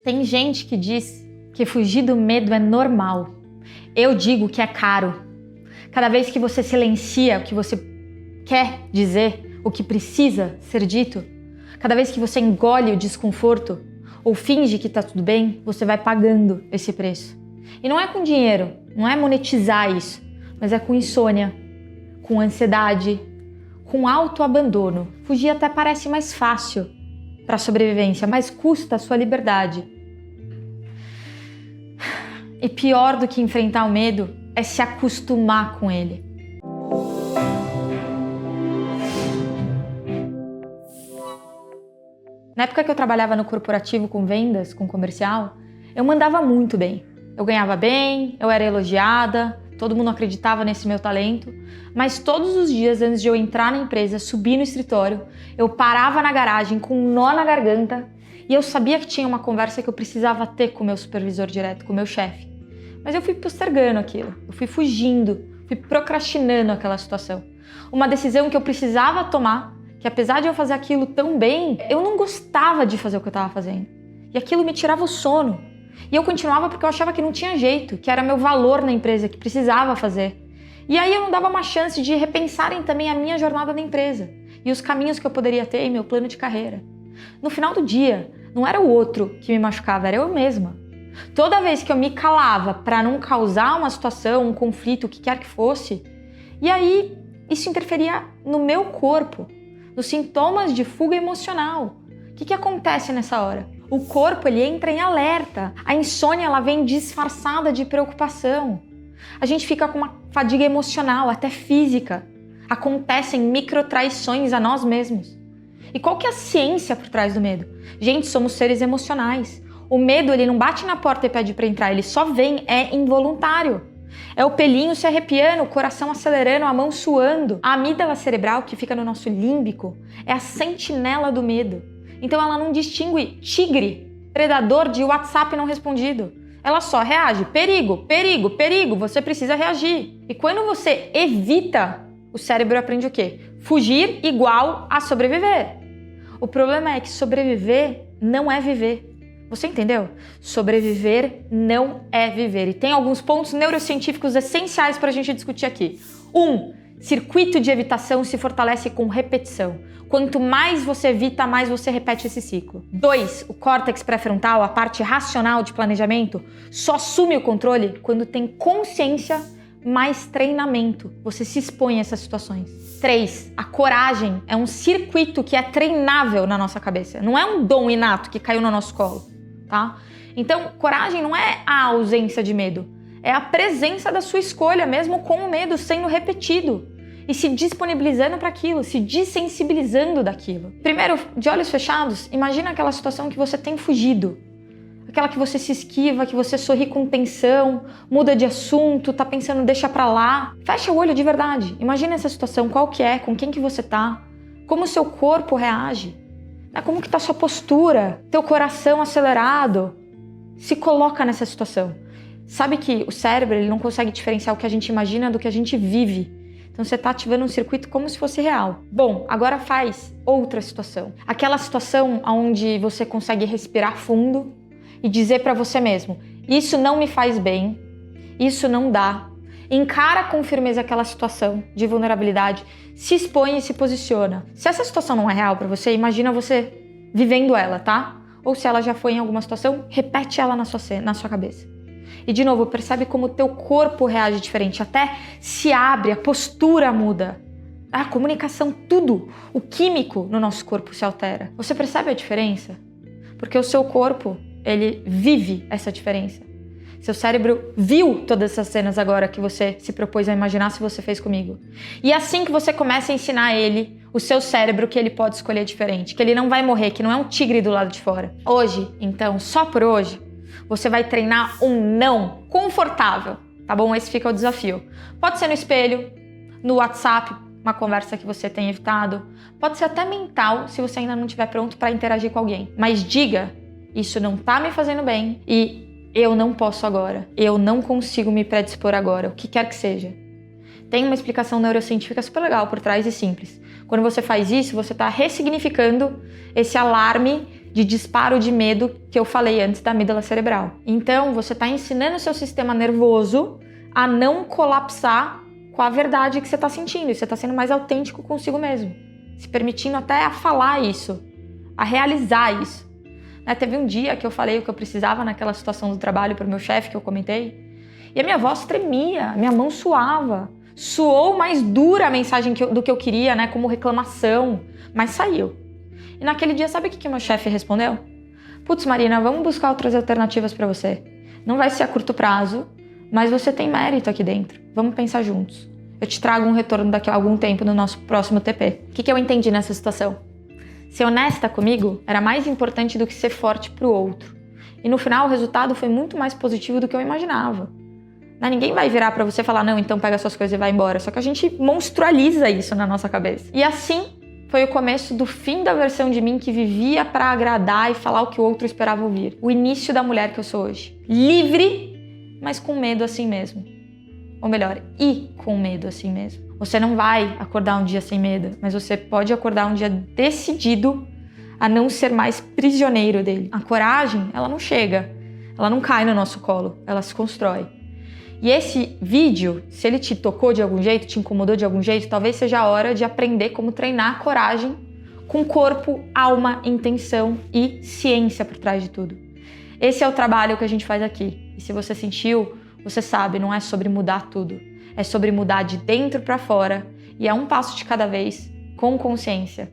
Tem gente que diz que fugir do medo é normal. Eu digo que é caro. Cada vez que você silencia o que você quer dizer, o que precisa ser dito, cada vez que você engole o desconforto ou finge que está tudo bem, você vai pagando esse preço. E não é com dinheiro, não é monetizar isso, mas é com insônia, com ansiedade, com autoabandono. Fugir até parece mais fácil para a sobrevivência, mas custa a sua liberdade. E pior do que enfrentar o medo é se acostumar com ele. Na época que eu trabalhava no corporativo com vendas, com comercial, eu mandava muito bem. Eu ganhava bem, eu era elogiada, todo mundo acreditava nesse meu talento, mas todos os dias antes de eu entrar na empresa, subir no escritório, eu parava na garagem com um nó na garganta e eu sabia que tinha uma conversa que eu precisava ter com o meu supervisor direto, com o meu chefe. Mas eu fui postergando aquilo, eu fui fugindo, fui procrastinando aquela situação. Uma decisão que eu precisava tomar, que apesar de eu fazer aquilo tão bem, eu não gostava de fazer o que eu estava fazendo. E aquilo me tirava o sono. E eu continuava porque eu achava que não tinha jeito, que era meu valor na empresa, que precisava fazer. E aí eu não dava uma chance de repensarem também a minha jornada na empresa e os caminhos que eu poderia ter em meu plano de carreira. No final do dia, não era o outro que me machucava, era eu mesma. Toda vez que eu me calava para não causar uma situação, um conflito, o que quer que fosse, e aí isso interferia no meu corpo, nos sintomas de fuga emocional. O que acontece nessa hora? O corpo ele entra em alerta, a insônia ela vem disfarçada de preocupação. A gente fica com uma fadiga emocional, até física. Acontecem microtraições a nós mesmos. E qual que é a ciência por trás do medo? Gente, somos seres emocionais. O medo ele não bate na porta e pede para entrar, ele só vem, é involuntário. É o pelinho se arrepiando, o coração acelerando, a mão suando. A amígdala cerebral que fica no nosso límbico é a sentinela do medo. Então ela não distingue tigre, predador de WhatsApp não respondido. Ela só reage, perigo, perigo, perigo, você precisa reagir. E quando você evita, o cérebro aprende o quê? Fugir igual a sobreviver. O problema é que sobreviver não é viver. Você entendeu? Sobreviver não é viver. E tem alguns pontos neurocientíficos essenciais para a gente discutir aqui. 1. Circuito de evitação se fortalece com repetição. Quanto mais você evita, mais você repete esse ciclo. 2. O córtex pré-frontal, a parte racional de planejamento, só assume o controle quando tem consciência mais treinamento. Você se expõe a essas situações. 3. A coragem é um circuito que é treinável na nossa cabeça. Não é um dom inato que caiu no nosso colo, tá? Então, coragem não é a ausência de medo. É a presença da sua escolha, mesmo com o medo sendo repetido. E se disponibilizando para aquilo, se desensibilizando daquilo. Primeiro, de olhos fechados, imagina aquela situação que você tem fugido. Aquela que você se esquiva, que você sorri com tensão, muda de assunto, tá pensando deixa pra lá. Fecha o olho de verdade. Imagina essa situação, qual que é, com quem que você tá, como o seu corpo reage, como que tá a sua postura, teu coração acelerado. Se coloca nessa situação. Sabe que o cérebro ele não consegue diferenciar o que a gente imagina do que a gente vive. Então você está ativando um circuito como se fosse real. Bom, agora faz outra situação. Aquela situação onde você consegue respirar fundo e dizer para você mesmo, isso não me faz bem, isso não dá. Encara com firmeza aquela situação de vulnerabilidade, se expõe e se posiciona. Se essa situação não é real para você, imagina você vivendo ela, tá? Ou se ela já foi em alguma situação, repete ela na sua cabeça. E de novo, percebe como o teu corpo reage diferente, até se abre, a postura muda. A comunicação, tudo, o químico no nosso corpo se altera. Você percebe a diferença? Porque o seu corpo, ele vive essa diferença. Seu cérebro viu todas essas cenas agora que você se propôs a imaginar se você fez comigo. E é assim que você começa a ensinar ele, o seu cérebro, que ele pode escolher diferente, que ele não vai morrer, que não é um tigre do lado de fora. Hoje, então, só por hoje, você vai treinar um não confortável, tá bom? Esse fica o desafio. Pode ser no espelho, no WhatsApp, uma conversa que você tem evitado. Pode ser até mental, se você ainda não estiver pronto para interagir com alguém. Mas diga, isso não tá me fazendo bem e eu não posso agora. Eu não consigo me predispor agora, o que quer que seja. Tem uma explicação neurocientífica super legal por trás e simples. Quando você faz isso, você está ressignificando esse alarme de disparo de medo que eu falei antes da amígdala cerebral. Então, você está ensinando o seu sistema nervoso a não colapsar com a verdade que você está sentindo. E você está sendo mais autêntico consigo mesmo. Se permitindo até a falar isso, a realizar isso. Teve um dia que eu falei o que eu precisava naquela situação do trabalho para o meu chefe, que eu comentei, e a minha voz tremia, minha mão suava. Soou mais dura a mensagem do que eu queria, né? Como reclamação, mas saiu. E naquele dia, sabe o que o meu chefe respondeu? Putz, Marina, vamos buscar outras alternativas para você. Não vai ser a curto prazo, mas você tem mérito aqui dentro. Vamos pensar juntos. Eu te trago um retorno daqui a algum tempo no nosso próximo TP. O que eu entendi nessa situação? Ser honesta comigo era mais importante do que ser forte pro outro. E no final, o resultado foi muito mais positivo do que eu imaginava. Ninguém vai virar pra você e falar, não, então pega suas coisas e vai embora. Só que a gente monstrualiza isso na nossa cabeça. E assim foi o começo do fim da versão de mim que vivia pra agradar e falar o que o outro esperava ouvir. O início da mulher que eu sou hoje. Livre, mas com medo assim mesmo. Ou melhor, e com medo assim mesmo. Você não vai acordar um dia sem medo, mas você pode acordar um dia decidido a não ser mais prisioneiro dele. A coragem, ela não chega, ela não cai no nosso colo, ela se constrói. E esse vídeo, se ele te tocou de algum jeito, te incomodou de algum jeito, talvez seja a hora de aprender como treinar a coragem com corpo, alma, intenção e ciência por trás de tudo. Esse é o trabalho que a gente faz aqui. E se você sentiu, você sabe, não é sobre mudar tudo. É sobre mudar de dentro para fora e é um passo de cada vez, com consciência.